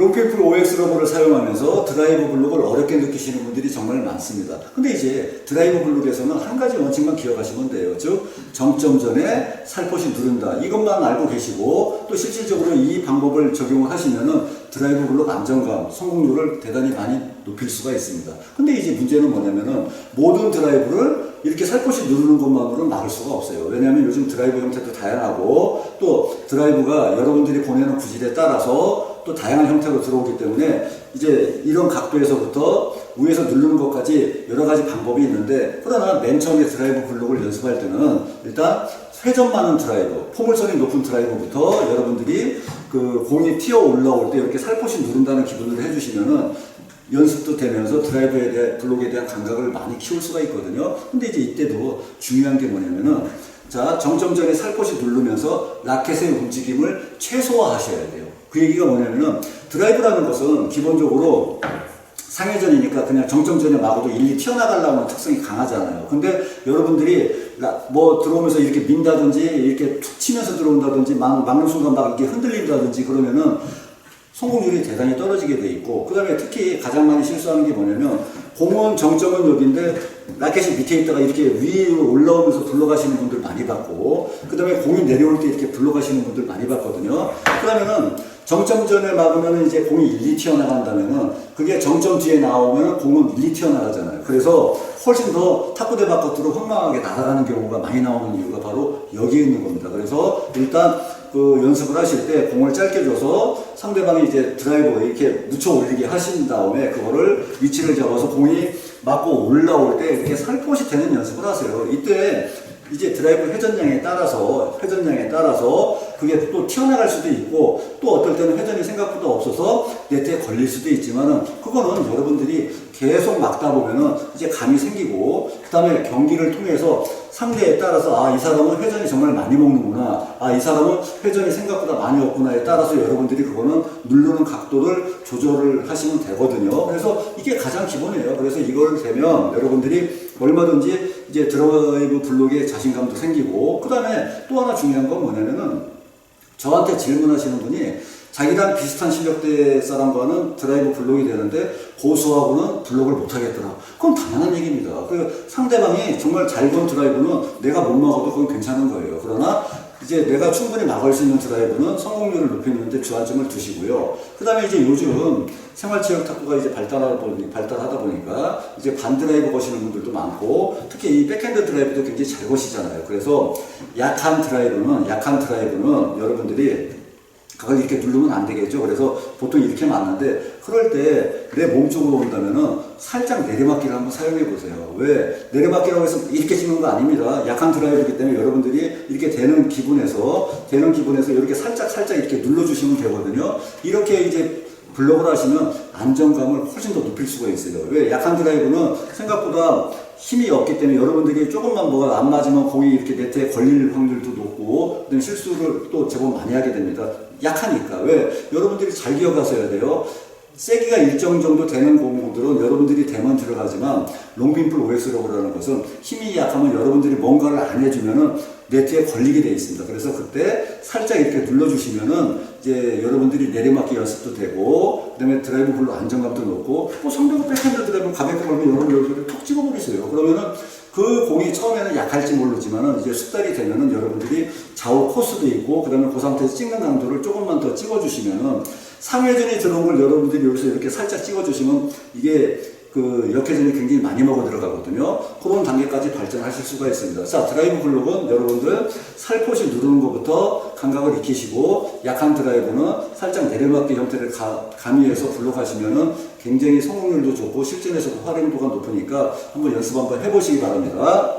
롱필풀 OX 러버를 사용하면서 드라이브 블록을 어렵게 느끼시는 분들이 정말 많습니다. 근데 이제 드라이브 블록에서는 한 가지 원칙만 기억하시면 돼요. 즉 정점 전에 살포시 누른다. 이것만 알고 계시고 또 실질적으로 이 방법을 적용을 하시면은 드라이브 블록 안정감, 성공률을 대단히 많이 높일 수가 있습니다. 근데 이제 문제는 뭐냐면은 모든 드라이브를 이렇게 살포시 누르는 것만으로는 막을 수가 없어요. 왜냐하면 요즘 드라이브 형태도 다양하고 또 드라이브가 여러분들이 보내는 구질에 따라서 또 다양한 형태로 들어오기 때문에 이제 이런 각도에서부터 위에서 누르는 것까지 여러 가지 방법이 있는데, 그러나 맨 처음에 드라이브 블록을 연습할 때는 일단 회전 많은 드라이브, 포물선이 높은 드라이브부터 여러분들이 그 공이 튀어 올라올 때 이렇게 살포시 누른다는 기분을 해주시면은 연습도 되면서 드라이브에 대한 블록에 대한 감각을 많이 키울 수가 있거든요. 근데 이제 이때도 중요한 게 뭐냐면은, 자, 정점 전에 살포시 누르면서 라켓의 움직임을 최소화하셔야 돼요. 그 얘기가 뭐냐면은 드라이브라는 것은 기본적으로 상회전이니까 그냥 정점 전에 막아도 일리 튀어나가려고 하는 특성이 강하잖아요. 근데 여러분들이 뭐 들어오면서 이렇게 민다든지 이렇게 툭 치면서 들어온다든지 막는 순간 막 이렇게 흔들린다든지 그러면은 성공률이 대단히 떨어지게 돼 있고, 그 다음에 특히 가장 많이 실수하는 게 뭐냐면 공은 정점은 여기인데 라켓이 밑에 있다가 이렇게 위로 올라오면서 굴러가시는 분들 많이 봤고, 그 다음에 공이 내려올 때 이렇게 굴러가시는 분들 많이 봤거든요. 그러면은 정점 전에 막으면 이제 공이 일리 튀어나간다면은 그게 정점 뒤에 나오면 공은 일리 튀어나가잖아요. 그래서 훨씬 더 탁구대 바깥으로 황망하게 날아가는 경우가 많이 나오는 이유가 바로 여기에 있는 겁니다. 그래서 일단 그 연습을 하실 때 공을 짧게 줘서 상대방이 이제 드라이버 이렇게 묻혀 올리게 하신 다음에 그거를 위치를 잡아서 공이 맞고 올라올 때 이렇게 살포시 되는 연습을 하세요. 이때 이제 드라이브 회전량에 따라서 그게 또 튀어나갈 수도 있고, 또 어떨 때는 회전이 생각보다 없어서 네트에 걸릴 수도 있지만은 그거는 여러분들이 계속 막다 보면은 이제 감이 생기고, 그 다음에 경기를 통해서 상대에 따라서 아, 이 사람은 회전이 정말 많이 먹는구나, 아, 이 사람은 회전이 생각보다 많이 없구나에 따라서 여러분들이 그거는 누르는 각도를 조절을 하시면 되거든요. 그래서 이게 가장 기본이에요. 그래서 이걸 되면 여러분들이 얼마든지 이제 드라이브 블록에 자신감도 생기고, 그 다음에 또 하나 중요한 건 뭐냐면은 저한테 질문하시는 분이 자기랑 비슷한 실력대 사람과는 드라이브 블록이 되는데 고수하고는 블록을 못하겠더라. 그건 당연한 얘기입니다. 그 상대방이 정말 잘 건 드라이브는 내가 못 막아도 그건 괜찮은 거예요. 그러나 이제 내가 충분히 막을 수 있는 드라이브는 성공률을 높이는 데 주안점을 두시고요. 그 다음에 이제 요즘 생활체육 탁구가 이제 발달하다 보니까 이제 반드라이브 거시는 분들도 많고, 특히 이 백핸드 드라이브도 굉장히 잘 거시잖아요. 그래서 약한 드라이브는 여러분들이 그걸 이렇게 누르면 안 되겠죠. 그래서 보통 이렇게 맞는데, 그럴 때 내 몸 쪽으로 온다면은 살짝 내리막기를 한번 사용해 보세요. 왜? 내리막기라고 해서 이렇게 치는 거 아닙니다. 약한 드라이브이기 때문에 여러분들이 이렇게 되는 기분에서 이렇게 살짝 이렇게 눌러주시면 되거든요. 이렇게 이제 블록을 하시면 안정감을 훨씬 더 높일 수가 있어요. 왜? 약한 드라이브는 생각보다 힘이 없기 때문에 여러분들이 조금만 뭐가 안 맞으면 공이 이렇게 네트에 걸릴 확률도 높고, 그다음에 실수를 또 제법 많이 하게 됩니다. 약하니까. 왜? 여러분들이 잘 기억하셔야 돼요. 세기가 일정 정도 되는 공들은 여러분들이 대면 들어가지만 롱핀풀 OX 러버라는 것은 힘이 약하면 여러분들이 뭔가를 안 해주면은 네트에 걸리게 되어 있습니다. 그래서 그때 살짝 이렇게 눌러주시면은 이제 여러분들이 내리막기 연습도 되고, 그 다음에 드라이브 블록 안정감도 높고, 뭐 상대가 백핸드 드라이브 가볍게 걸면 여러분 여기를 톡 찍어버리세요. 그러면은 그 공이 처음에는 약할지 모르지만은 이제 숙달이 되면은 여러분들이 좌우 코스도 있고, 그 다음에 그 상태에서 찍는 강도를 조금만 더 찍어주시면은 상회전이 들어온 걸 여러분들이 여기서 이렇게 살짝 찍어주시면 이게 그 역회전이 굉장히 많이 먹어 들어가거든요. 그런 단계까지 발전하실 수가 있습니다. 자, 드라이브 블록은 여러분들 살포시 누르는 것부터 감각을 익히시고, 약한 드라이브는 살짝 내려막기 형태를 가미해서 블록하시면은 굉장히 성공률도 좋고 실전에서도 활용도가 높으니까 한번 연습 한번 해보시기 바랍니다.